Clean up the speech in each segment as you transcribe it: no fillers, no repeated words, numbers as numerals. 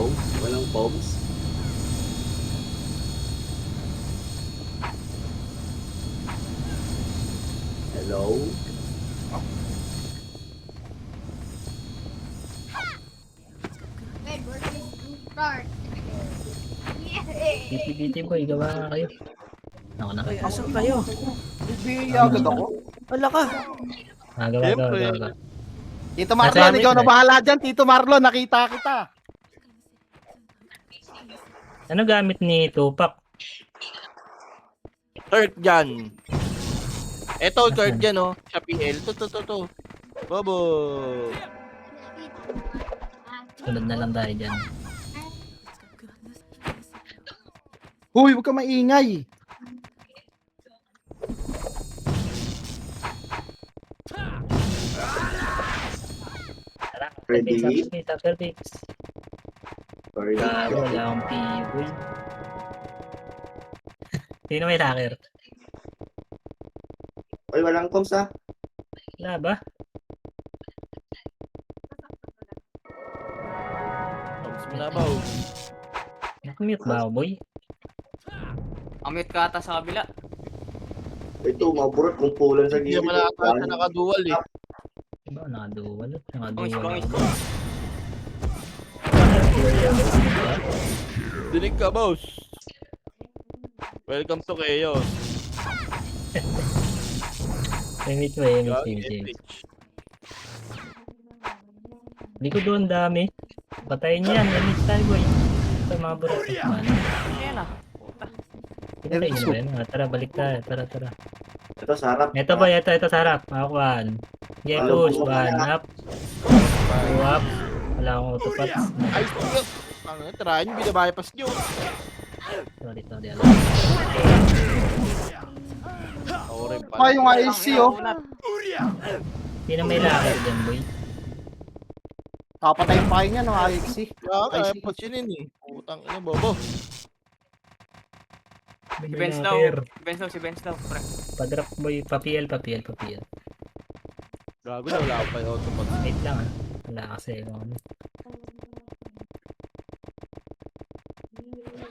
Hello? Walang bombs? Hello? Red versus blue start. Biti-biti boy, gawa nga kayo. Ako na. Ay, asan kayo? Bibigyan agad ako. Wala ka. Gawa. Siyempre. Tito Marlon, Nasa ikaw na amin, bahala dyan. Tito Marlon, nakita kita. Ano gamit ni Tupac? Kurt dyan. Eto, Kurt dyan, oh. Sa PL. To. Bobo. Sunod na lang tayo dyan. Huy, huwag ka maingay. Tara, Ready? after fix. Sorry. Wala akong PU. Sino may hacker? Oy, walang comms ah. Wala ba? Tapos mo na ba, oh. Nakamute ba ako, boy? Amit ka ata sa kabila. Ito, maburot kung pulan sa Hindi gilid. naman nakakata nakadual, eh. Diba, nakaduwal. Bangis. Dinig ka, boss. Welcome to Chaos. Image mo, image. Hindi ko doon dami. Patayin niya yan, image tayo, boy. Ito, mga burat. Ayan ah. Pinatay niyo na ba yan? Tara, balik tayo. Tara. Ito, sarap. Ito boy, ito sa harap. Makakuan. Yeah, push. One up. Two up. Wala akong autopats. Ay, sige. Ang tirahan nyo, binabypass nyo. Sorry. Sorry pala. Pa yung IC, oh. Sino may locker dyan, boy? Kapatayin pa kayo niya ng IC. Kaya patsinin, eh. Putang ina, bobo. Si May Benz daw. locker. Si Benz daw. Pre. Pa-drop boy. Pa-PL. Gago na, wala akong pa yung autopats. Wait lang ah. Wala kasi. Ano.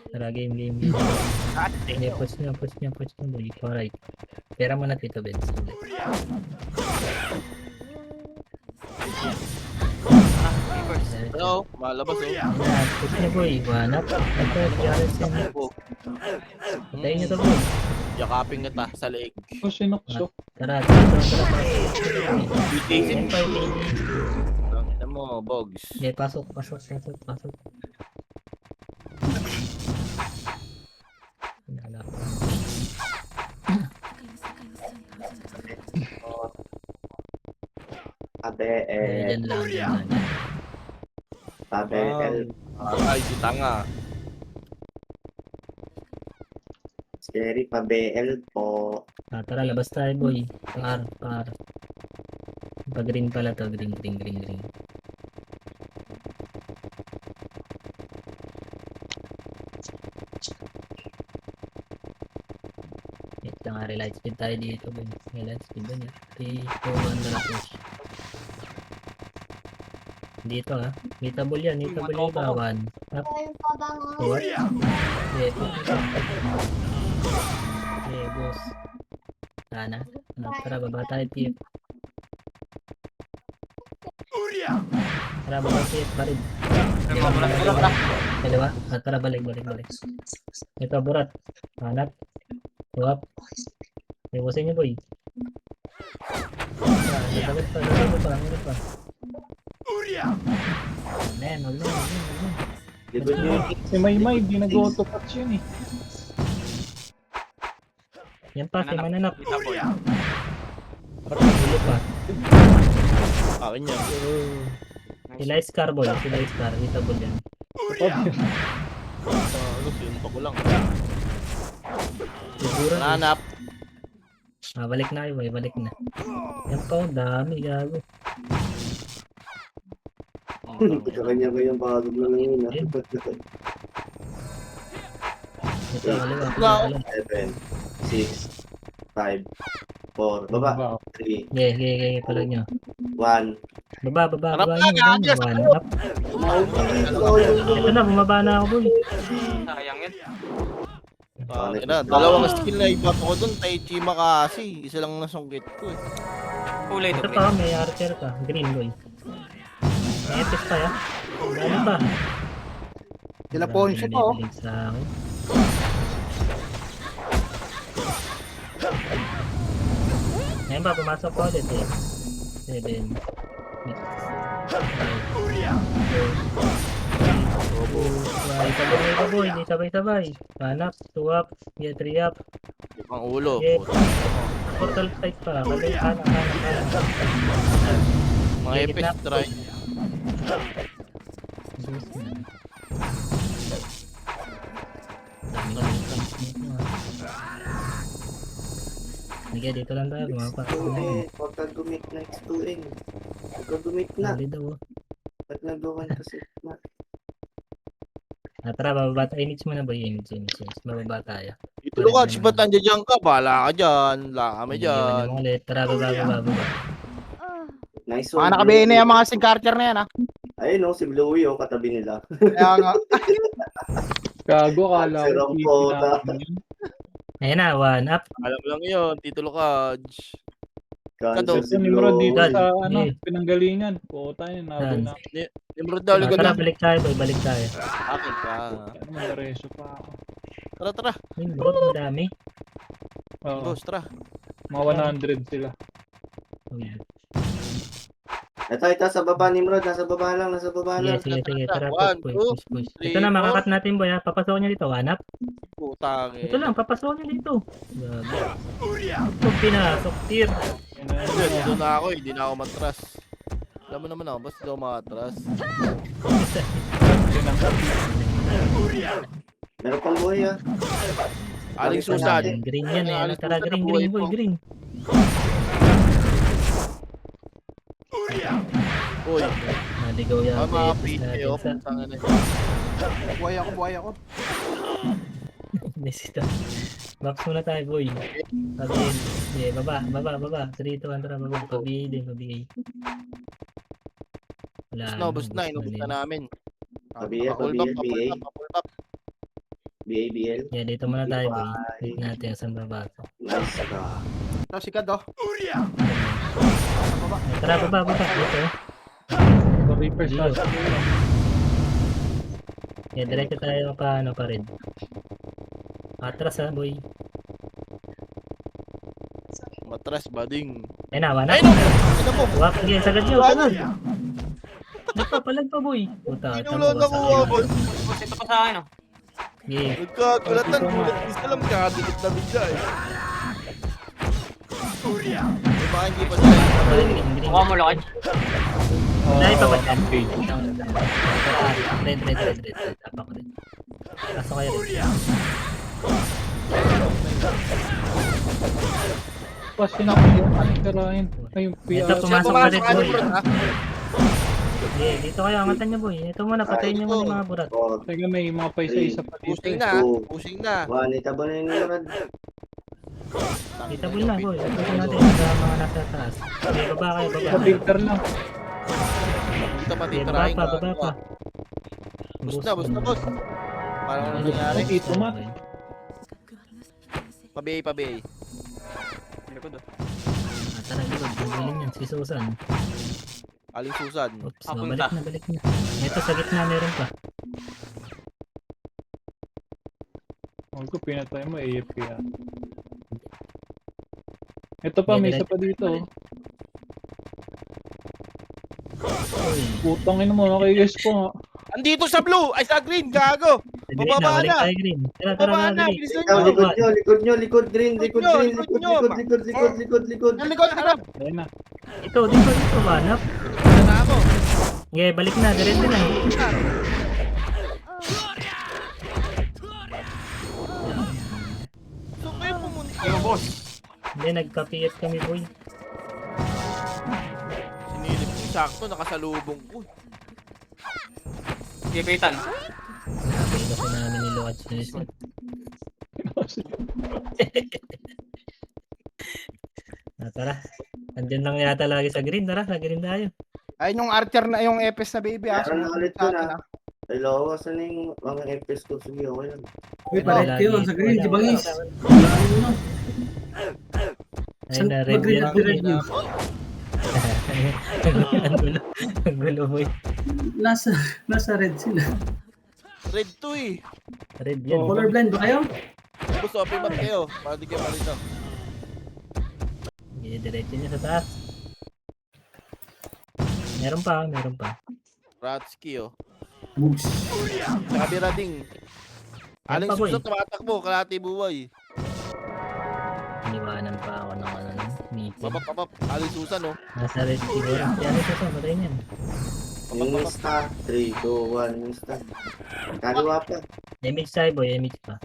Tara, game. Sige, push nyo, boy. Alright. Pera mo na dito, Benz. Ano? Malabas, oh. Ayan, push nyo, boy. One up. Ito, PRS yan. Patayin nyo to, boy. Yakapin kita sa leeg. Tara. Bitin. Senpai, baby. Ang ina mo, bogs. Okay, pasok. Wala pa. ABL. Dyan lang. ABL. Ay, si tanga. Scary pa BL po. Tara, labas tayo, boy. Par. Pag-green pala to. Green. Wait lang, relight speed tayo dito, boy. Relight speed ba niya? Dito, banda na push. Dito, ha. Hitable yan yung ibawan. Up. What? Okay, boss. Sana. Tara, baba tayo, tip. Tara, baba, tip. Barid. Dalawa. Tara, balik. Ito, burat. Hanap. Tuwap. Iwasin niyo, boy. Dagat pa. Men, wag na. Di ba niyo? Si Maymay, di nag-auto-patch yun eh. Yan pa, si Mananap. Kita boy. Ulo pa. Akin yan. Sila Scar, boy. Hitable yan. Ano, sinunto ko lang. Siguro. Nanap. Balik na kayo, boy. Balik na. Yan pa, ang dami, gago. Sa kanya ko yung bagog na lang yun. Ito, aliwa. 7, 6, 5, 4, baba. 3, Okay, palag nyo. 1, Baba, Harap baba na, nyo. Andres, One harap. up. Mauwi. Ito na, bumaba na ako, boy. Sayang yun. Dalawang skill na iba ko doon. Tai Chi Makasi. Isa lang nasungkit ko eh. Kulay to, Ito pre. pa, may archer ka. Green, boy. May epis pa, ya. Ano ba? Sila Ponce pa, oh. Bibilig sa akin. Ngayon ba, pumasok ko ulit eh. 7, 6, 5, 4, 3, 2, 1. Sabay-sabay, hindi sabay-sabay. 1 up, 2 up, 3 up. Ang ulo. Yeah. Portal site pa. Kaling kanan. Mga epis try. Dami ko dito. Sige, dito lang tayo. Bumapa. Huwag ka gumit na X2N. Huwag ka gumit na. Dali daw. Ba't nagawan kasi na? Tara, bababa tayo. Image mo na ba yung image? Bababa tayo. Ito ka, ba't nandiyan ka? Bahala ka dyan. Wala kami dyan. Iwan mo ulit. Tara, baba. Nice Mga one. nakabihin na yung mga sig-carter na yan, ha? Ayun o, si Bluey o, katabi nila. Kaya nga. Gago, kala Sirang ko TV pota. natin yun. Ayun na, 1 up. Alam lang yun. Titulo ka. Cancel si Ito, Nimrod dito Bluey. Dal. sa Yeah. pinanggalingan. Puta yun, nabol na. Nimrod daw, likod Tara, na. balik tayo, boy. Balik tayo. Akin ka. Ano, magareso pa ako. Tara. Ayun, bro, ang dami. Oo, Ghost, tara. mga 100 sila. Ito, sa baba, Nimrod. Nasa baba lang. Sige. Tara, One, push. three, Ito na, four. makakat natin, boy. Ha? Papasok nyo dito, 1 up. Putang Ito lang, papasok nyo dito. Ito, pinasok, tier. Dito na ako eh. Hindi na ako matras. Alam mo naman ako. Basta daw matras. Meron pang buhay ah. Aling Susan. Green yan, eh. Aling Tara, Susan green, na buhay boy, ko. green. Uy. Naligaw yan. Ang mga Epis PC natin oh. sa... Putang ina. Buhay ako. Nesito. Box muna tayo, boy. Pabihin. Yeah, baba. 3, 2, 1, tara, baba. Pabihin din. Wala. Bus na. Inubos na namin. Pabiya, Pull pabiya, back, BA. pull back. BABL. Yeah, dito muna tayo, boy. Wait natin sa baba. Nice ka. Ito, si Kad, oh. Tara, baba. Dito. Reaper Dito. sa Yeah, diretso tayo pa rin. Atras ha, boy. Matras, bading. Ayun na, wala. Ay, no! Ano mo? Wak, sige, sagad nyo, sagad. Nagpapalag pa, boy. Puta, Pinulo na ko ako. Boss, ito pa sa akin, oh. Yeah. Nagkagulatan. Gusto lang kakadikit na bigla eh. Baka hindi pa sila. Green. Mukha mo lakad. Dahil pa ba dyan? page. Red. Tapa ko rin. Pasok kayo rin. Pas pinakita yung anitirahin. Ay, yung Ito, PR. pumasok ka rin, boy. ha? Yeah, dito kayo, angatan nyo, boy. Ito muna, patayin nyo muna yung mga burat. Oh, Teka, may mga paisa-isa pa dito. Pushing eh. na. Two. Pushing na. one, itabo na yung Nimrod. Itabul na, boy. Ito natin sa mga nasa taas. Okay, baba kayo, Sa baba. filter lang. Dito pati Okay, baba trying. pa. Boost na, boss. Parang ano nangyari? Ito, Mat. Pabiyay. Likod, oh. Tara, likod. Magaling yan, si Susan. Aling Susan. Oops, Papunta. balik na. Ito, sa gitna meron pa. Huwag ko pinatay mo, AFK yan. Ito pa, may isa pa dito. oh. Uy, Putang ina mo, nakikis ko nga. Andito sa blue! Ay, sa green! Gago! green na, Bababa balik na. tayo green. Tara, Bababa na! green. Bilisan Ikaw, nyo! likod nyo, green, Likod nyo. likod. Ayun na. Dito, banap. Ano na ako? Yeah, balik na, diretso na. So, kayo pumunta. Yo, boss. Hindi, nagka-PF kami, boy. Sinilip ko sakto, nakasalubong ko. Sige, Kaitan. Sabi kasi namin ni Loach Nelson. Tara. Andyan lang yata lagi sa green. Tara, sa green tayo. Ayun yung archer na yung Epes na baby ah. Meron na ulit Sa yun, atin, ah. Ay, loko, saan na yung mga FPS ko? Sige, okay lang. Uy, Wala paret kayo dito, sa green, wala, di bangis. wala, wala. Wala ano. Ayun Saan na, red mag-green yun. at red yun? Ang gulo. Ang gulo boy. Nasa red sila. Red 2 eh. Red yan. Colorblind ba kayo? Gusto, open map kayo. Para di kayo malito. Diretso niya sa taas. Meron pa, meron pa. Ratski oh. Bugs. Sabi rating. Aling pa, boy. suso tumatakbo, kalati buhay. Iniwanan pa ako ng ano, meeting. Papap. Aling susan oh. Nasa red siguro. Yan ito sa patay niyan. Yung mista. 3, 2, 1, mista. Kaliwa pa. Damage sa'yo boy, damage pa.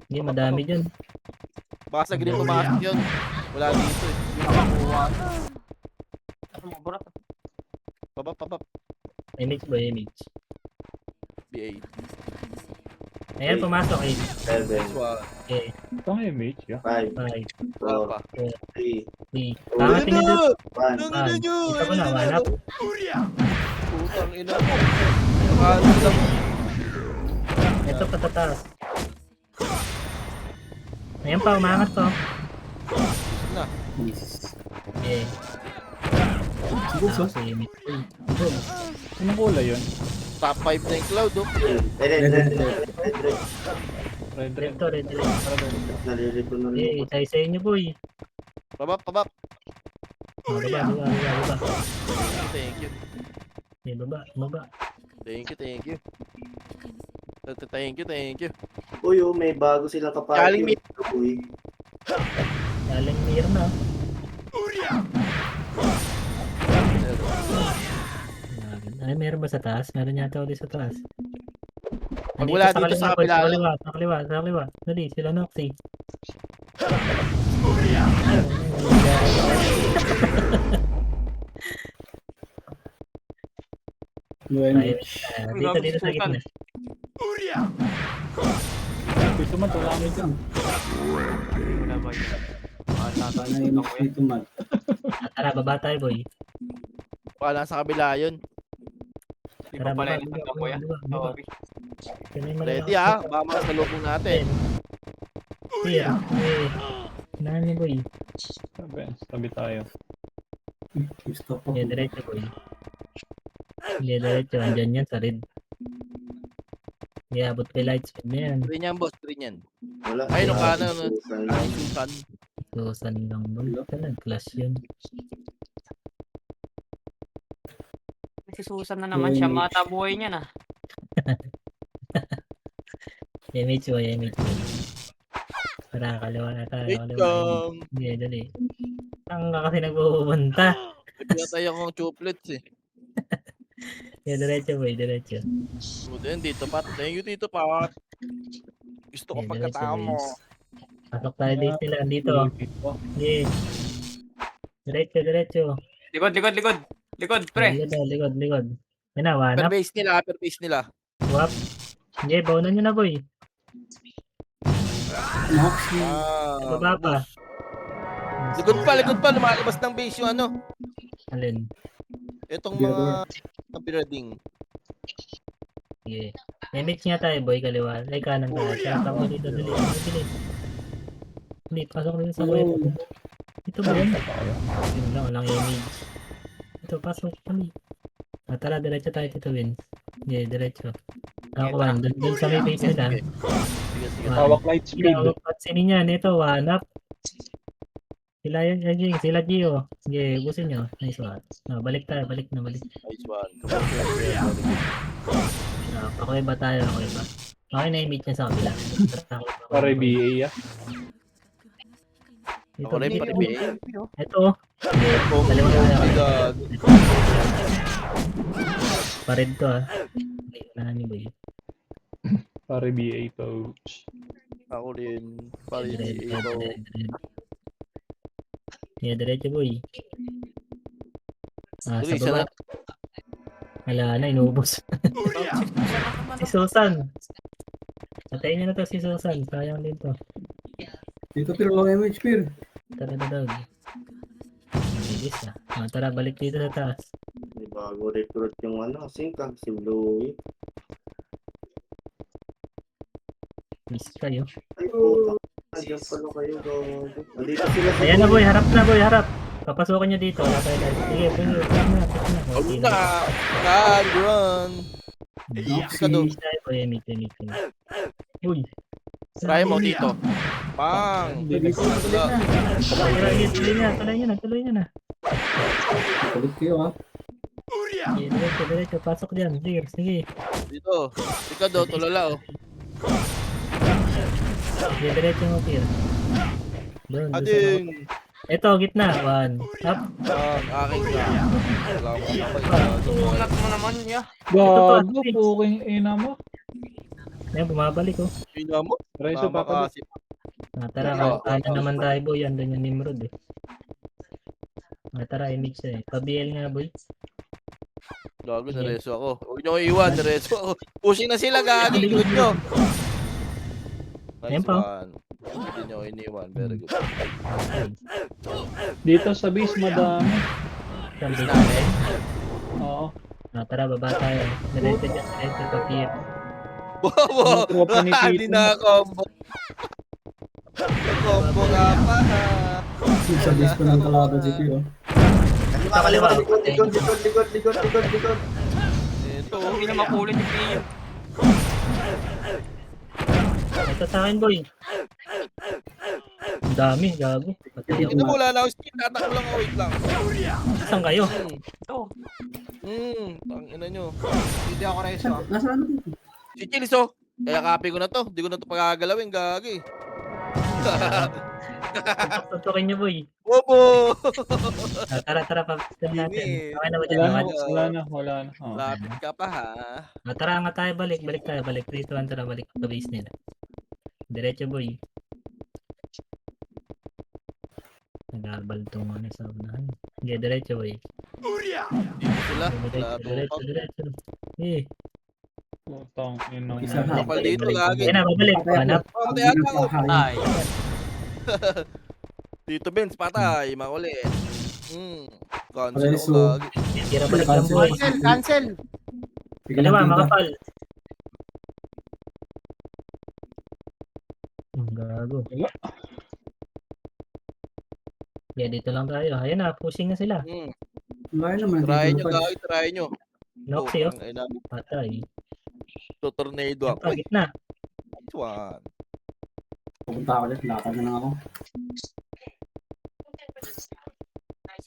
Hindi, madami dyan. Baka sa green pumasok yun. Wala dito eh. Burat. Papap. Damage boy, damage. BA. Ayan, pumasok eh. 7, Okay, Itong image, yeah. 5, 5, Wala 4, pa. 3, 3. Pangatin niya dito. 1. Tangina nyo! Kita ko na, wanap. Putang ina mo. Nakano lang. Ito patataas. Ayan pa, umangat to. Na. Yes. Okay. Bugs oh. Tapos damage boy. Anong kulay yun? Top 5 na yung cloud oh. Red. Red, Red to, red. Nalilito na Okay, rin. isa-isa inyo boy. Papap. Baba. Thank you. Okay, baba. Thank you. Thank you. Uy, oh, may bago silang Galing kaparty. Uy. Galing mir na. Ay, meron ba sa taas? Meron yata ulit sa taas. Pag wala dito kaliwa, sa boy, kabila. sa kaliwa. Dali, sila Noxy. Dito sa gitna. Gusto mo, wala kami dyan. Wala ba yun? Paano yung dito man? Tara, baba tayo, boy. Wala sa kabila yun. Di ba pala yung tanda ko yan? Oo, Ready ah. Baka makasalubong natin. Here. Kailangan niyo, boy. Tabi tayo. Stop ako. Sige, diretso, boy. Sige, diretso. Andyan yan sa red. Sige, abot kay light speed na yan. Green yan boss. Green yan. Wala. Ay, no, Wala. kanan, no. Susan lang. Aling susan. Susan lang, boy. Nag-clash yun. Si Susan na naman siya. Mata buhay niya na. Image, boy. Para kaliwa na tayo. Wait Kaliwa. lang. Sige, dali. Ang kasi nagpupunta. Pinatay akong chuplets eh. Sige, diretso, boy. Diretso. Buti yan dito Pat. Thank you dito Pat. Gusto ko Sige, pagkatao diretso, mo. boys. Pasok tayo dito sila. Dito. Sige. Diretso. Likod, pre. Likod. Yan na, Upper wanap. base nila. Wap. Sige, baunan nyo na, boy. Moxie. Baba pa. Likod pa. Lumalabas ng base yung ano. Alin? Itong mga kapirading. Sige. Image nga tayo, boy, kaliwa. Ay, kanan tayo. Kaya tamo dito, dali. Dali, pasok dito sa kuya. Ito ba yun? Yun lang, walang image. Ito, pasok kami. Tara, diretso tayo, Tito Win. Sige, diretso. Ako, doon sa may base nila. Sige. Hawak light Sige, speed. huwag pansinin yan. Ito, wanap. Sila yan, Jing. Sila Gio. Sige, ubusin nyo. Nice one. Balik tayo, balik. Nice one. Okay ba tayo? Okay ba? Okay na image niya sa kabila. Para BA, yeah. Ito, Ako rin dito. pati BA. Ito. Oh Dalawa tayo. my god. Pared to ah. Kailangan niyo ba yun? Para BA coach. Ako rin. Pari Red. ito. Sige, diretso boy. Sa Tuloy, isa baba. Wala na, inubos. Si Susan. Patayin niyo na to si Susan. Sayang din to. Dito pero low image pero. Tara na daw. Bilis ah. Tara, balik dito sa taas. May Bago recruit yung ano, Singka, si Bluey. Miss kayo. Ay, puta. Nandiyan pala kayo, gago. Nandito sila sa Ayan na boy, harap na boy, harap. Papasukin nyo dito. Wala tayo dahil. Sige, sige, push na, push na. Huwag Okay na. God, run. Sige, doon. boy, emit. Uy. Try mo dito. Bang. Dito na, tuloy na. Tuloy nyo na. Tuloy kayo ha. Sige, diretso, pasok dyan. Sige. Dito. Ikaw do, tulala oh. Sige, diretso mo, Tir. Doon, doon sa Ading. Ito, gitna. 1. Up. Bang, aking ka. Wala ko kapag. Unat mo naman ya. Gago, puking ina mo. Ayan, bumabalik oh. Yun mo? Reso Tama pa kasi. Tara, kaya naman tayo boy. Andun yung Nimrod eh. Tara, image siya eh. Pa-BL nga boy. Gago, nareso ako. Huwag nyo ko iwan, nareso ako. Pushing na sila, gagi. Good nyo. Ayan Nice pa. one. Hindi nyo ko iniwan. Very good. Dito sa base madami. Sabi Base ko. natin. Oo. Tara, baba tayo. Diretso dyan. Diretso pa-PF. Bobo! Tropa ni Hindi Tito. na combo. Combo ka pa ha. Sa base pa ng kalaban si Pio. Kaliwa. Likod. Ito. Hindi na makulit yung Pio. Ito sa akin boy. Ang dami, gago. Patay ako. Ito mo, wala lang ako skin. Tatakbo lang ako. Wait lang. Saan kayo? Ito. Tangina nyo. Hindi ako reso. Nasaan na dito? Si Chilis oh. Kaya copy ko na to. Hindi ko na to pagagalawin. Gagi. Tutukin nyo boy. Bobo! Tara, papistan natin. Init. Okay na ba Wala dyan? na. Wala na. Oo. Lapit ka pa ha. Tara nga tayo, balik. 3, 2, 1, tara, balik sa base nila. Diretso boy. Nagabal tong ano sa unahan. Sige, diretso boy. Dito sila. Diretso. Eh, Putang ina mo. Isa ha. Kapal dito lagi. yan na, babalik. Hanap. Patay ako. Ay. Dito Benz, patay. Makulit. Cancel Reso. ako lagi. Tira balik lang boy. Cancel. Kaliwa, makapal. Gago. Yeah, dito lang tayo. Ayan na, pushing na sila. Layo naman. Try dito nyo na pa. gagi, try nyo. Noxy, oh. Tangina. Patay. Tornado Yan ako. pa, gitna. Nice one. Pupunta ako ulit. Lakad na lang ako.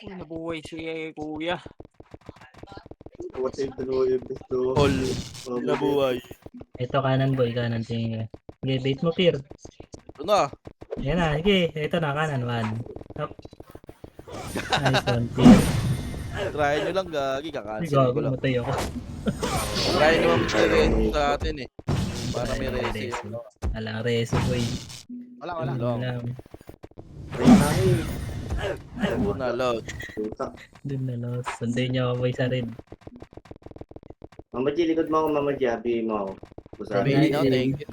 Nabuhay si Kuya. What if the gusto? All. Nabuhay. Ito kanan boy, kanan tingin ka. Sige, bait mo Pir. Ito na. Yan na, sige. Ito na, kanan. 1. Up. Nice one, Pir. Try nyo lang gagi, Ay, kakancel ko gago, lang. matay ako. Try nyo mag-reso sa atin eh. Para may reso yun. Alang reso boy. Wala. Lang. Ay, tayo. Una load. Puta. Dun na loss. Sunday niya ako boy sa red. Mama G, likod mo ako, Mama G. Happy mo ako. Busa. Pabi Sabi- no, thank you.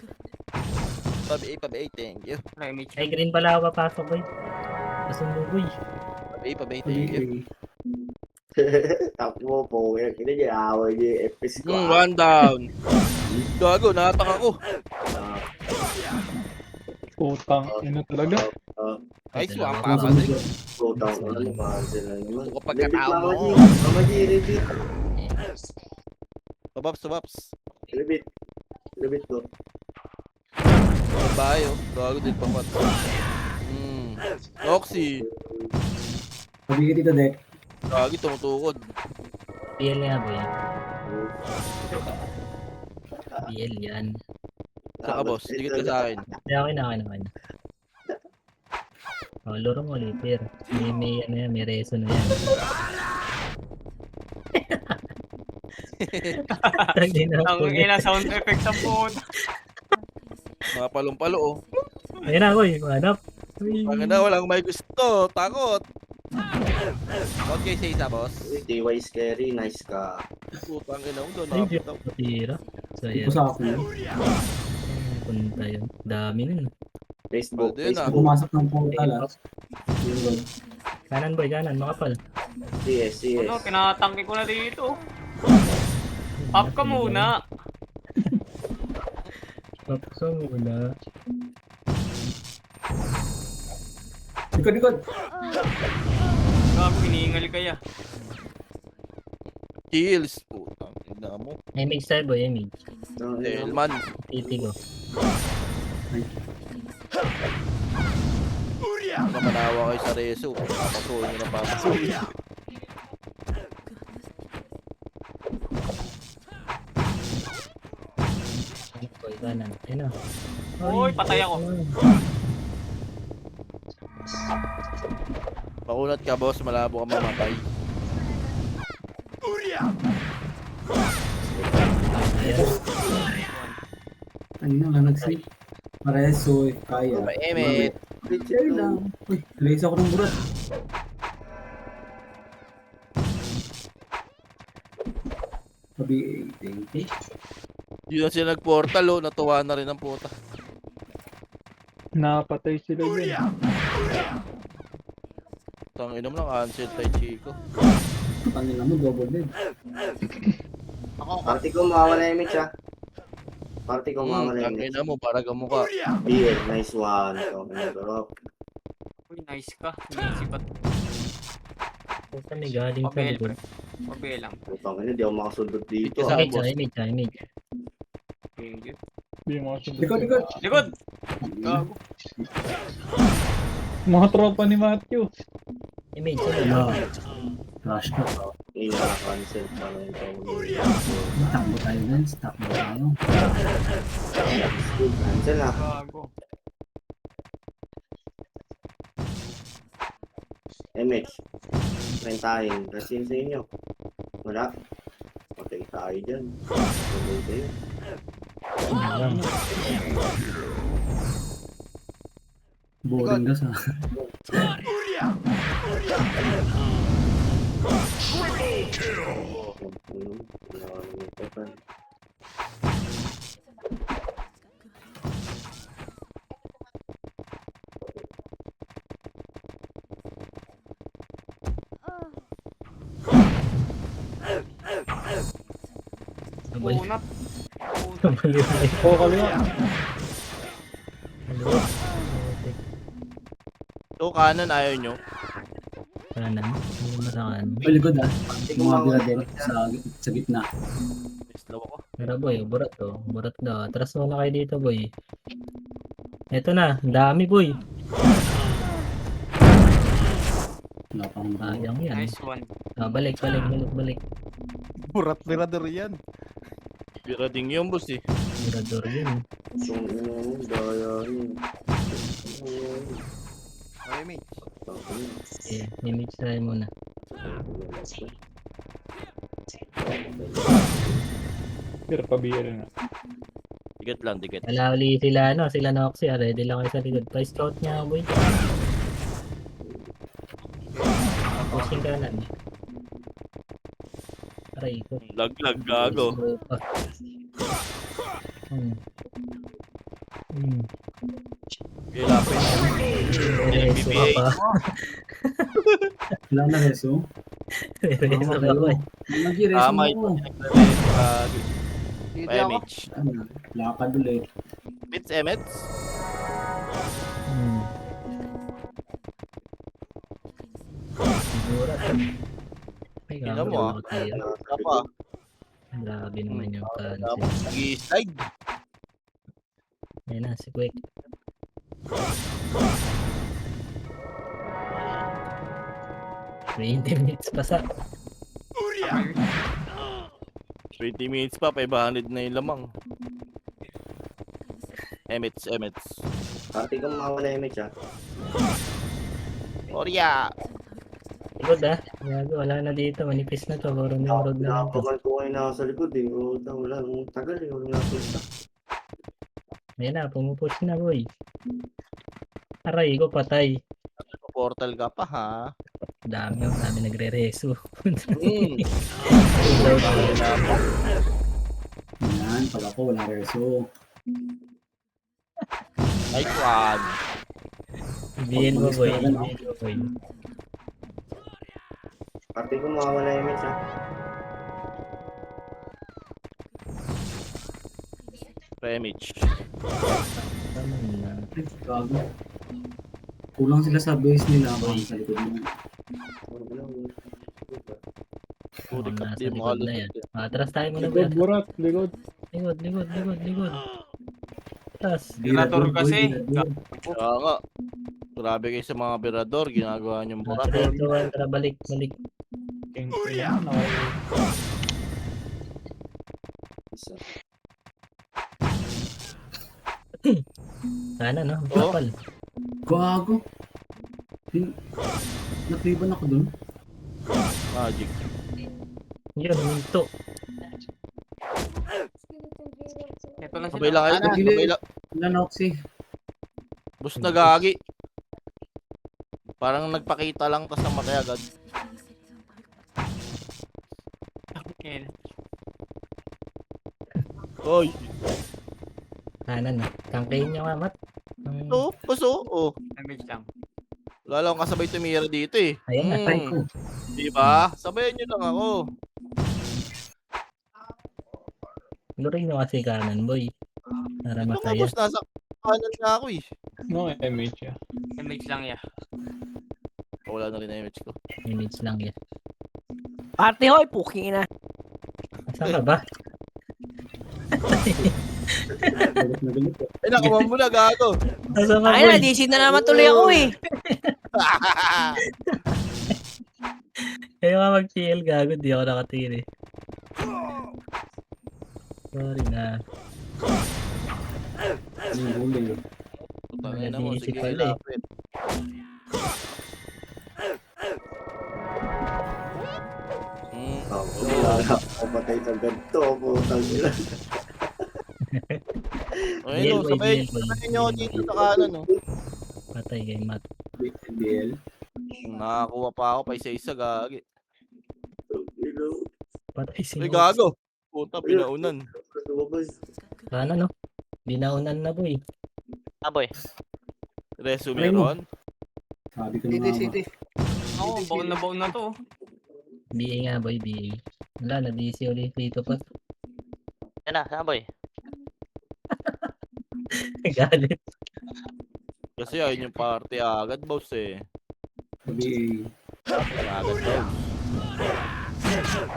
Pabi, thank you. Image. Ay, green pala ako papasok boy. Kasundo boy. Pabi, thank you. Takbo po. Kaya niya, away niya. FPS ko. One down. Gago, natak ako. Putang ina talaga. Nice one, Dalawa. papasok. Putang ina naman sila naman. Ito kapag katao Mama G. mo. Mama G, repeat. Sabaps. Repeat ko. Bayo. Gago din papat. Noxy. Sabi ka dito, Dek. Gagi, tumutukod. PL nga boy. PL yan. Saka boss, dikit ka sa akin. Hindi, okay na. Oh, laro mo ulit, Pir. May ano yan, may reso na yan. Ang ina sound effects sa phone. Mga palong-palo oh. Ayun na, boy. Hanap. Pag na, walang may gusto. Takot. Okay, say isa, boss. Uy, DY scary. Nice ka. Putang ina mo doon. Ay, di Nakapit ako. matira. So, Hindi yan. ko sa akin. Punta yun. Dami nun. Facebook. Pwede yun, ah. Facebook. Pumasok ng portal ah. Yun. Kanan, boy. Kanan. Makapal. CS, CS. Ano, tinatangke ko na dito. Up ka muna. Papso muna. Likod. Gago, hiningal kaya. Kills. Putang ina mo. Image tayo boy, image. Delman. Titi ko. Namanawa kayo sa reso. Papasuhin nyo na papasuhin. Boy, kanan. Ayun na. Uy, patay ako. Pakunat ka boss, malabo ka mamatay. Ayun na, nag-save. Pareso, if kaya. Emit. Share lang. Uy, release ako ng burat. Sabi, thank you. Yun na sila nag-portal oh, natuwa na rin ang puta. Nakapatay sila dyan. Tangin mo lang, cancel tayo Chico. Kanila mo, double dead. Ako, Party ko mawala yung image, ah. Party ko mawala yung image. Tangin mo, para gamukha. BL, nice one. Okay, bro. Uy, nice ka. Sinisipat. Puta may galing sa Pabel, likod. Pabel lang. Putang ina, di ako makasundot dito. Sa Image, boss. image. Thank you. Hindi mo kasi. Likod. Likod! Gago. Mga tropa ni Matthew. Image, Wala. Rush ka. Ina-cancel pa lang ito. Takbo tayo guys. Takbo tayo. Cancel na. Gago. MH. Rentahin. Resin sa inyo. Wala. Patay tayo dyan. Patay tayo. Boring ka sa... Sabay. Punat. Oo, kaliwa. Hello. So, kanan ayaw nyo. Kanan. Ano ba sa kanan? Ay, likod ah. Mga bira din sa gitna. Slow ako. Pero boy, burat to. Burat daw. Atras mo na kayo dito boy. Eto na, ang dami boy. Wala pang Sayang yan. Nice one. Balik. burat-mirador yan. Bira ding yung boss eh. Mirador yun. Yung ina mo, daya yun. Okay, mate. Eh, image tayo muna. Pero pabira na. Digat lang, digat. Wala uli sila ano, sila Noxy. Ready lang kayo sa likod. Pa-scout niya boy. Pushing kanan. Aray ko. Laglag, gago. Ilapin. Reso ka pa. Wala na reso. Reso ka pa. Nag-reso Tama mo. ito. Hindi ako. Image. Ano, lakad ulit. Bits Emets. Siguro. Ay, Tingnan mo, ah. Apa? Grabe naman yung cancel. Tapos nag-i-slide. Ayan na, si Quick. May 20 minutes pa sa. 20 minutes pa, 500 na yung lamang. Emets. Party ko mawala yung image, ah. Orya! Likod ah. Gago, wala na dito. Manipis na to. Puro na road na lang to. Nakapagal ko ngayon na ako sa likod, eh. Wala, ang tagal, eh. Wala napunta. Ayan na, pumupush na boy. Aray ko, patay. Portal ka pa ha. Dami nagre-reso. Yan, pag ako wala reso. Ay, quad. Bihin mo boy. Bihin mo boy. Pati ko mawawala yung image ha. Remage. Tama na. Ay, gago. Kulang sila sa base nila. Baka sa likod mo. Puri Oh, ka, nasa di mo likod na yan. Atras tayo muna. Likod, burat, likod. Likod. Atras. Generator kasi. Kaya nga. Grabe kayo sa mga berador, ginagawa niyong burat. 3, 2, 1, tara balik. Isa. Sana no, Oh. kapal. Gago. Nakriban ako dun. Magic. Yun, minto. Ito lang Sabay sila. lang kayo, sabay lang. Wala na Oxy. Bus na gagi. Parang nagpakita lang, tas namatay agad. Okay. Oy, Kanan na. Kangkayin niya nga, Mat. ito, paso. Oh, Damage lang. wala lang kasabay tumira dito eh. Ayan na, Try ko. Diba? Sabayan nyo lang ako. Luring nyo kasi kanan, boy. Para Ito nga masaya. boss, nasa kanan na ako eh. No, MH ya. Damage lang ya. Wala na rin na image ko. Image lang yan. Party hoy, puki na. Saan ka ba? Galit na galit. Eh, nakuha mo na, gago. Saan ka, Ay na, boy? DC na naman tuloy ako eh. Kayo nga mag-TL, gago. Di ako nakatingin eh. Sorry na. Yung huli. Putangin na mo, Naisip sige, pala eh. lapit. Kapatay sa ganito. Putang ina. Ayun, DL, sabay, DL, boy. sabay nyo ako dito sa kanan, no. Patay kay Mat. BL. Nakakuha pa ako pa isa-isa, gagi. Patay si Ay, Nox. gago. Puta, pinaunan. Lumabas. Sana no? Binaunan na, boy. Aboy. Resume Ay, mo. ron. Sabi ko na nga. Oo, baon na to. BA nga, boy, BA. Wala, na-DC ulit dito pa. Yan na, aboy. Galit. Kasi ayun yung party agad, boss eh. Sabi Agad, boss.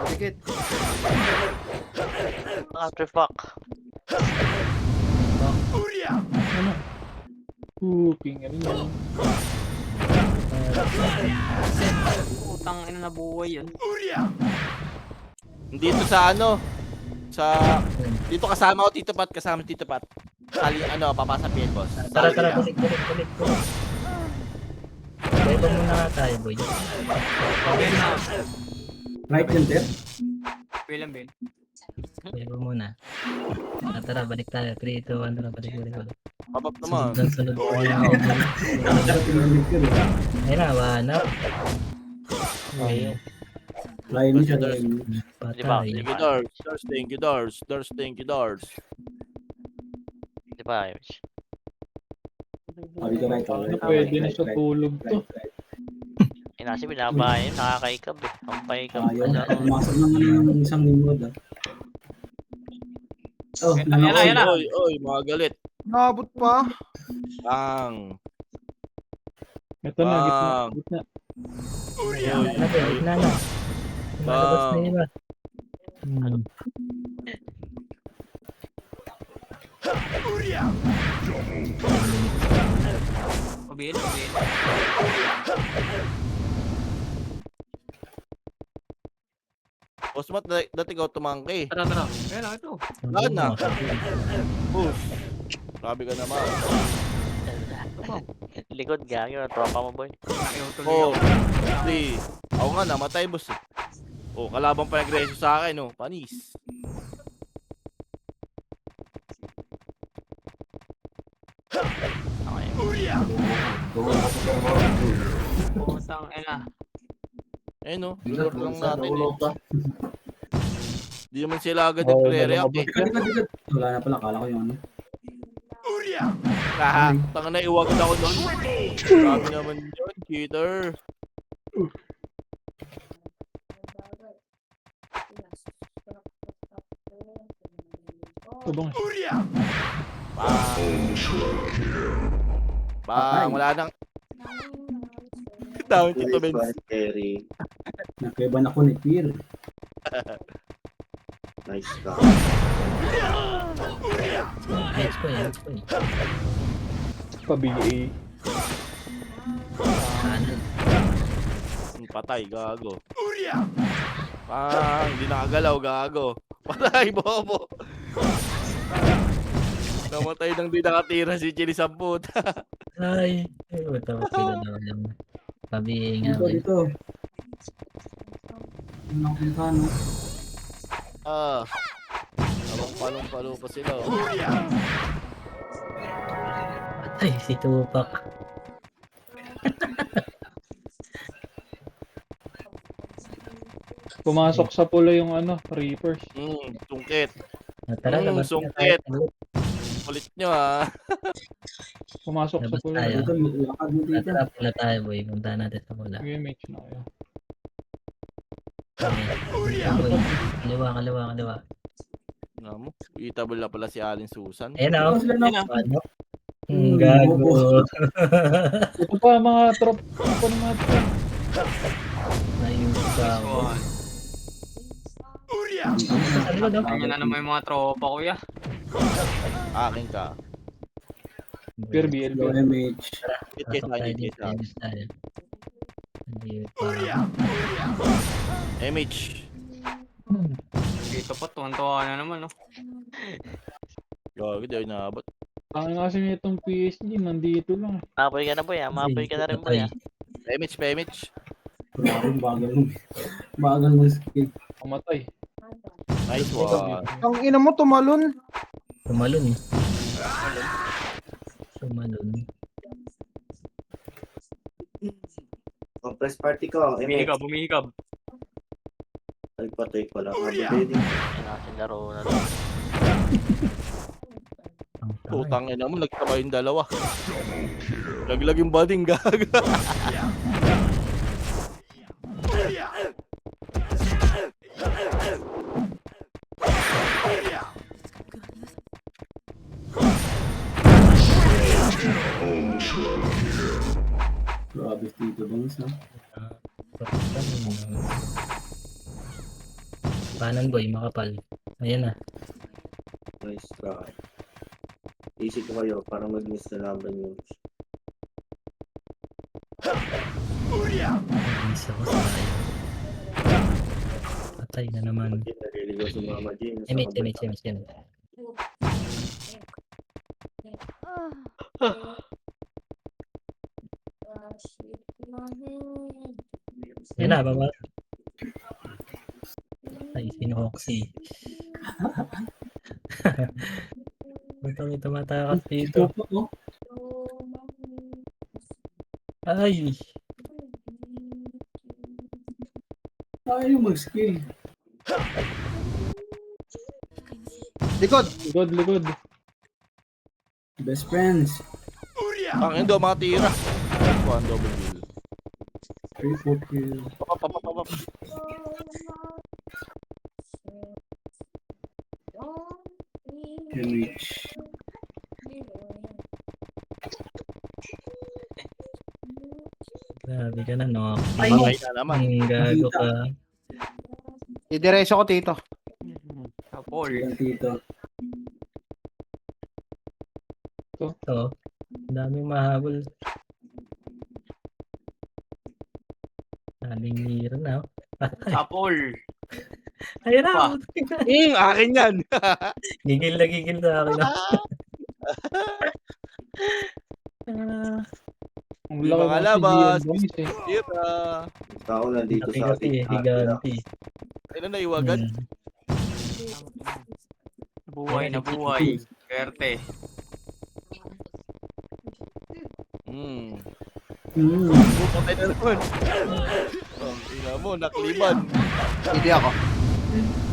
Dikit. After fuck. King, ano yun? Utang ina na buhay yun. Dito sa ano, sa dito kasama ko Tito Pat, kasama si Tito Pat. Sali ano, papasa PL boss. Tara, Sali ka. balik. Pwede muna nga tayo, boy. Okay na. right enter. Bilang bin. Pwede muna. Tara, balik tayo. 3, 2, 1, tara, balik. Papap naman. Sunod ko na ako. Pinamit ko rin. Ayun na, wanap. Ayun. Fly me siya dahil. Diba? Patay. Thank you, Dars. Thank you, Dars. Thank you, Dars. Di ba? Sabi ko right. Ano pwede na sa tulog to? Inasi binabayan, nakakaikab eh. Ang paikab. Ayaw. Pumasok naman yung isang nimrod ah. Oh, Ayan na. Oy, mga galit. Nabot pa. Bang. Ito na, Bang. gitna. Gitna na. Malabas na iba. Pabil. Boss Mat, dati ikaw tumangki. Tara. Ayan na, ito. Lahat na. Push. Grabe ka naman. Likod gagi, tropa mo boy. Ayaw tuloy 4, ako. 3. Ako nga, namatay boss. Oh, kalabang pa nagreso sa akin, oh. Panis. Utang ina. Eh no, lord lang natin eh. pa. Di naman sila agad nagre-react eh. Wala na pala. Kala ko yung ano. Haha, tanga na iwagod ako doon. Sabi naman yun, cheater. Tubong. Bang, wala nang... Down, Tito Nice Benz. one, Terry. Nagkaiban ako ni Phil. Nice ka. Edge ko eh. Pa-BA. Kanan. Patay, gago. Hindi nakagalaw, gago. Patay, bobo. Namatay nang di nakatira si Chili Samput. Ay. Ay, matawag sila daw yung pabiing nga. Dito, dito. Ano akong kano? Palong-palong-palo pa sila. Oh. Ay, si Tupac. Pumasok sa pula yung Reapers. Sungkit. Tara, labas na Sungkit. tayo. Kulit nyo ha. Pumasok sa Labas pula. tayo. Dito, lakad mo dito. Tara, pula tayo boy. Punta natin sa pula. Sige, match na kayo. Boy. Kaliwa. Namo, itable na pala si Alin Susan. Ayan o. Sila na. Ano? Gago. Ito pa mga trop. Ako ng mga trop. Naiuwi ka ako. Sa likod o. Ganyan na naman yung mga tropa, kuya. Akin ka. Pure BL. Low MH. Hit case Pasok na, tayo hit dito. case na. Ayos tayo. Hindi pa. MH. Dito pa, tuwan-tuwa na naman, no? Gago, di ay naabot. Ang kasi nitong PSG, nandito lang. Mapoy ka na boy, mapoy ka na rin boy. PMH. Grabe, bagal ng skill. Pamatay. Nice one. Ang ina mo, tumalon. Sumalon eh. Sumalon. Compress party ko. Bumihikab. Nagpatay pala. Mabili din. Ayun natin laro na lang. Putang ina mo, nagtama yung dalawa. Laglag yung bading, gaga. Grabe dito bang sa? Kanan boy, makapal. Ayan na. Nice try. Easy ko kayo para mag-miss na laban yun. Isa ko sa ayo. Patay na naman. Naliligaw si Mama Jean. Emit. Yan na, baba. Ay, sinuhoksi. May tumatakas dito. Ay! Ayaw mag-skill. Likod. Likod. Best friends. Ang endo, mga tira. Nice one, double kill. 3-4 kill. Papapapapap. MH. Grabe ka na, no? Patay na naman. Gago ka. Idiretso ko, Tito. Kapol. Yan dito. Ito. Ang daming mahabol. Daming hero na. Oh. Kapol. Ayun na! Akin yan. Gigil sa akin. Ah. Ang Di laki ng makalabas. CGN boys eh. Tira. Tao nandito sa Higanti, ating higanti. Ayun na, iwagan. Buhay na buhay. Swerte. Patay na naman. Tingnan mo, nakliban. Hindi ako.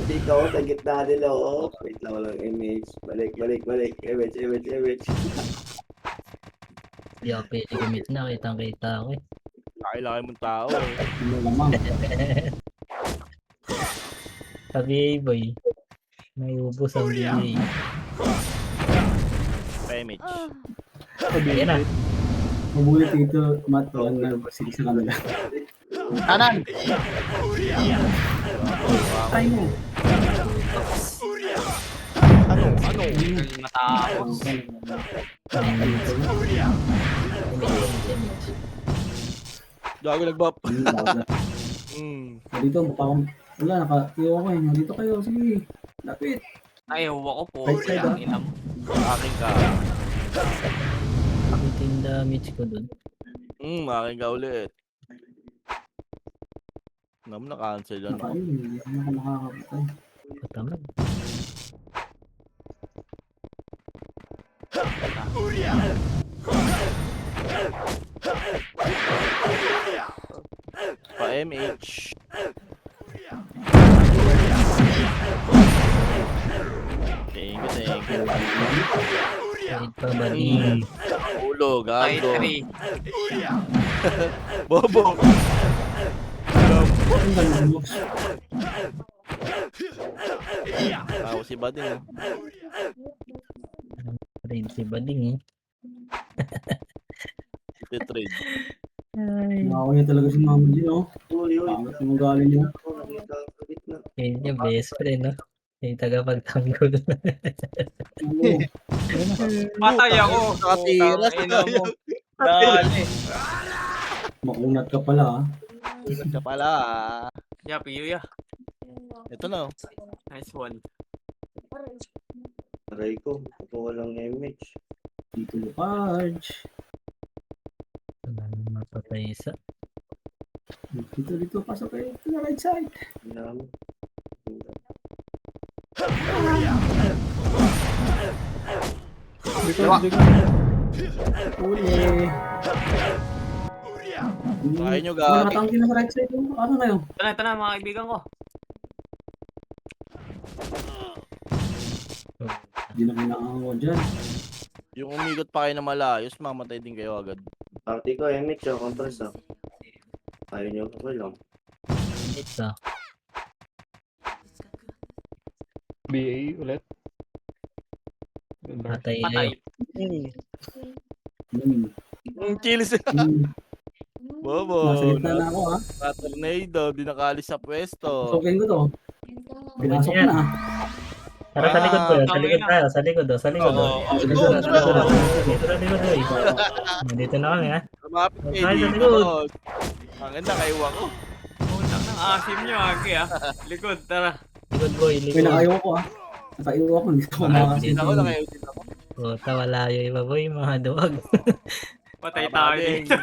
Dito, sa gitna nila, oh. Wait lang, walang image. Balik. Image. Hindi ako pwede gamit na. Kitang-kita ako eh. Kailangan mong tao eh. Ano lamang. Sa VA boy. May ubos ang VA. Pemich. Ayan na. Mabulit dito, Mato, na sige sa kanila. Kanan. Try mo. Ano? Matapos. Gago nag-buff. Wala. Dito, mukha akong... Wala, naka-tiyo ako eh. Nandito kayo, sige. Lapit. Ay, huwa ko po. Right side, Ang ina mo. Aking ka. Pakita yung damage ko dun. Aking ka ulit. Naman na-cancel yan. Naka-ayun, hindi ako nakakapatay. Katamad. Pa-MH. Thank you. Kahit pa ba di. Ulo, Ay, gago. 3. Bobo. Ang ganda mo. Ako si Bading. Trade si Bading eh. Trade. Ay. Nakako niya talaga si Mama G, no? Uy, Pangat yung ugali niya. Ako, nakita ko sa gitna. Yun yung best friend, no? Yung tagapagtanggol. Oo. Patay ako. Nakatira Putang ina mo. Dali. Makunat ka pala, ah. Ulat ka pala. Yapi, yuya. Ito na. Nice one. Aray ko, ito walang image. Dito Luparge. Wala nang mapatay isa. Dito, pasok kayo. To the right side. Naman. Uli. Kaya nyo, Wala gagi. nakatangki na sa right side. Ano na yun? Ito na, mga kaibigan ko. Hindi na kinakawa dyan. Yung umigot pa kayo na malayos, mamatay din kayo agad. Party ko, image o contrast ah. Ayaw nyo ko lang. Isa. BA ulit. Patay Patay. kayo. Kills. Bobo. Nasa gitna na ako, ha? Tornado, di nakalis sa pwesto. Pasukin ko to. Pinasok Yan. na, ah. Tara sa likod ko. Sa tama likod yun, tayo. Sa likod o. Sa likod o. Oo. Sige, Go, sige, go. Dito sa likod o. Dito na kami ha. Lumapit kayo Ay, sa dito. likod. Ang ganda kayo ako. Putang ng asim nyo, Aki ah. Likod, tara. Likod boy. Uy, Likod. nakaiwa ko, ha? Nakaiwa ko. Hindi ko Din makakasin. ako, nakayo din ako. Puta wala yung iba boy. Mga duwag. Patay Tama tayo din. dito.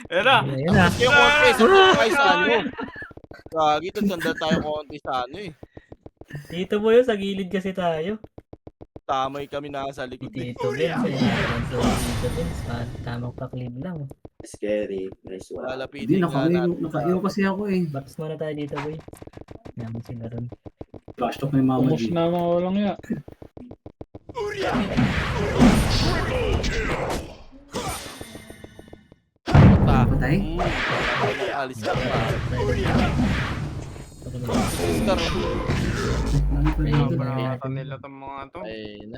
Ayan na. Ayan na. Yung konti, sa kayo sa ano. Gagi, sandal tayo konti sa ano eh. Dito boy. Sa gilid kasi tayo. Tamay kami nasa likod. Dito Vince. Dito Vince. Tamang paklib lang. Scary. Nice one. Hindi, Lalapitin nga natin. nakaiwa kasi ako, eh. Box muna tayo dito boy. Yaman sila ron. Flash talk na yung Mama Pumus G. na mga walang ya. Pa. Patay? Alis ka pa. Pag- Oscar. Ano pa yun? Parata nila itong mga to. Ay, na.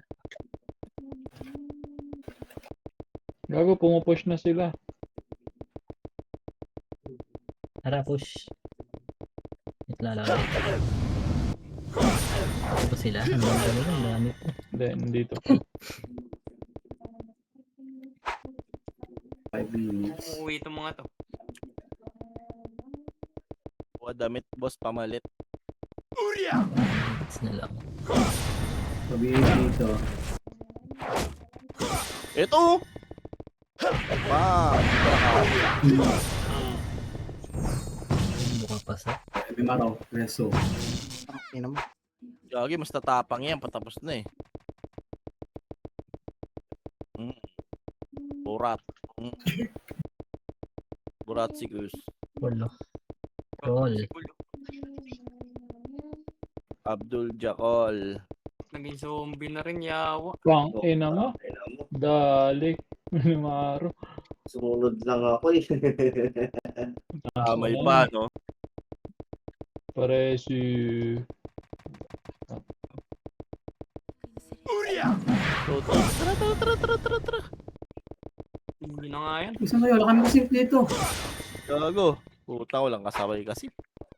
Gago, pumupush na sila. Tara, push. Wait, lalaki. Ano ba sila? Ang dami pa. Hindi, nandito. 5 minutes. Uuwi itong mga to. Buka damit, boss, pamalit. Minutes na lang. Sabihin dito. Ito! Bam! Buka pa sa. Sabi maraw. Reso. Gagi, mas tatapang yan. Patapos na eh. Burat. Burat si Gus. Walo. Roll. Abdul Jakol. Naging zombie na rin, yawa. Pang ina mo. Kailangan mo. Dali. Minumaro. Sumunod lang ako eh. May pa, no? Pare si... tara. Hindi na nga yan. Isa ngayon, wala kami kasi dito. Gago. Puta ko lang kasabay kasi.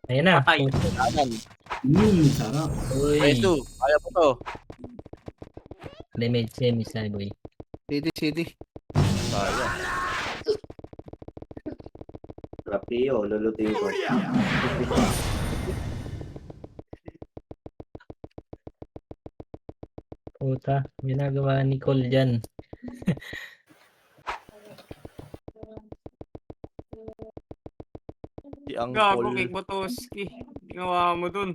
Ayun na. Patay. Kanan. Sarap. Uy. Resto. Kaya mo to. Damage semi sa boy. City. Kaya. Rapio, lulutin ko. Puta. Ginagawa ni Cole dyan. Si ang Gago, Paul. Cake Botoski. Ginawa mo dun.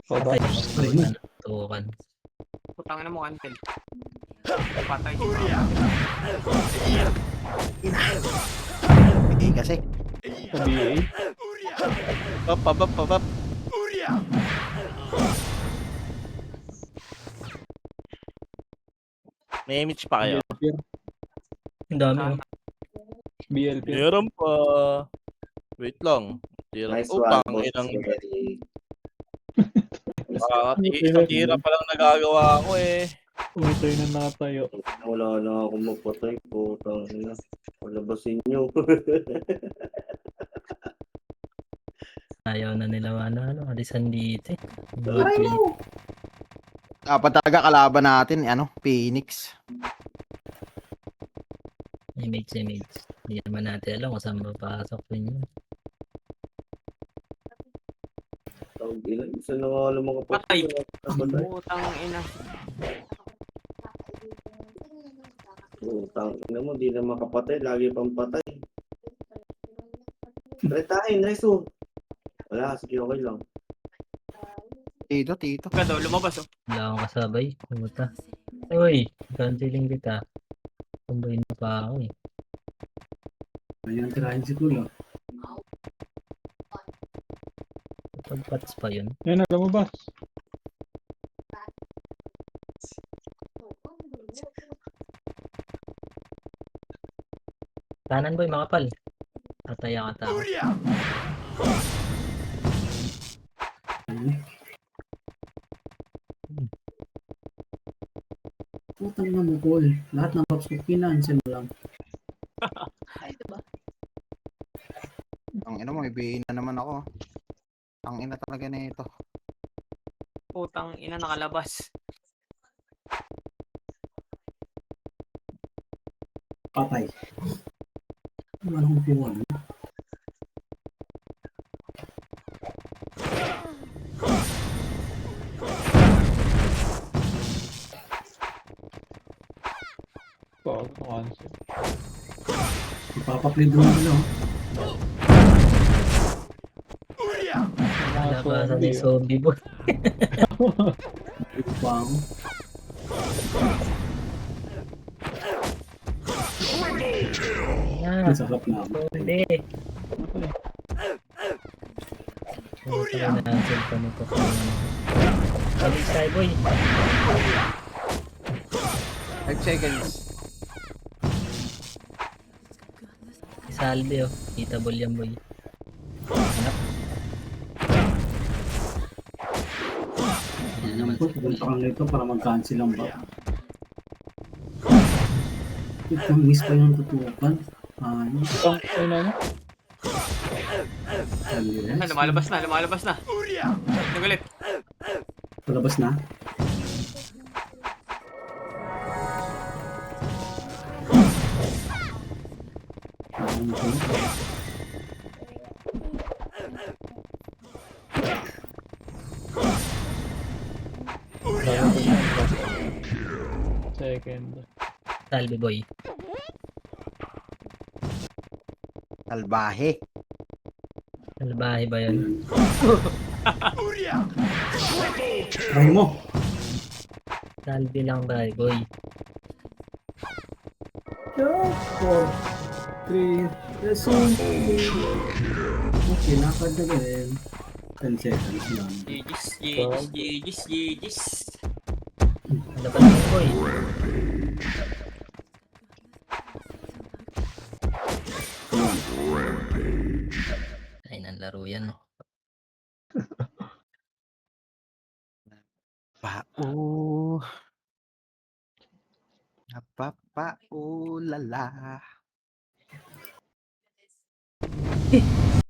Patay. Patay na. Tukan. Putang na mo, Antel. Patay. Kasi. Sa BA. Pap. May image pa kayo? Ang dami. oh. BLP. Meron pa. Wait lang. Nice Upang one, boss. inang Jerry. isang tira pa lang nagagawa ko eh. Umatay na nakatayo. Wala na akong magpatay po. Tangina. Palabasin nyo. Ayaw na nila alisan dito. Aray mo! Dapat talaga kalaban natin, Phoenix. Image. Hindi naman natin alam kung saan mapasok rin yun. Tawag ilan. Isa na nga alam mga Patay. Patay. Putang ina. Ina mo, di na makapatay. Lagi pang patay. Retahin, Reso. Wala, sige, okay lang. Tito. Gado, lumabas oh. Wala akong kasabay. Puta. Uy, canceling kita. Kumbayin mo pa ako eh. Ayan, tirahin si Kulo. Pagpats pa yun. Yan na, lumabas. Kanan boy, makapal. Tataya ka tao. Putang na mo, Cole. Lahat ng box ko, kinansel mo lang. Ang ina mo, ibihin na naman ako. Ang ina talaga na ito. Putang ina, nakalabas. Patay. Ano akong puwan? Pag cancel. Ipapaplay doon nila. Labasan ni zombie boy. Bang. Ah, Sarap na ako. hindi. Puta na natin pa nito. Balik side boy. 5 seconds. Salve oh. Hitable yan boy. Hindi naman Naman po, pupunta kang ito para mag-cancel ang bag. Itong miss pa yung tutukan. Ano? Ayun na. Ah, lumalabas na. Nagalit. Palabas na? Ano ko? Second. salve boy. Salbahe. Salbahe ba yun? Try mo! Salve lang ba boy? 4, 3, resume. Okay, nakad na rin. 10 seconds yan. Gigis. Ano ba naman boy? Ay, nang laro yan. Pao. Napapaulala.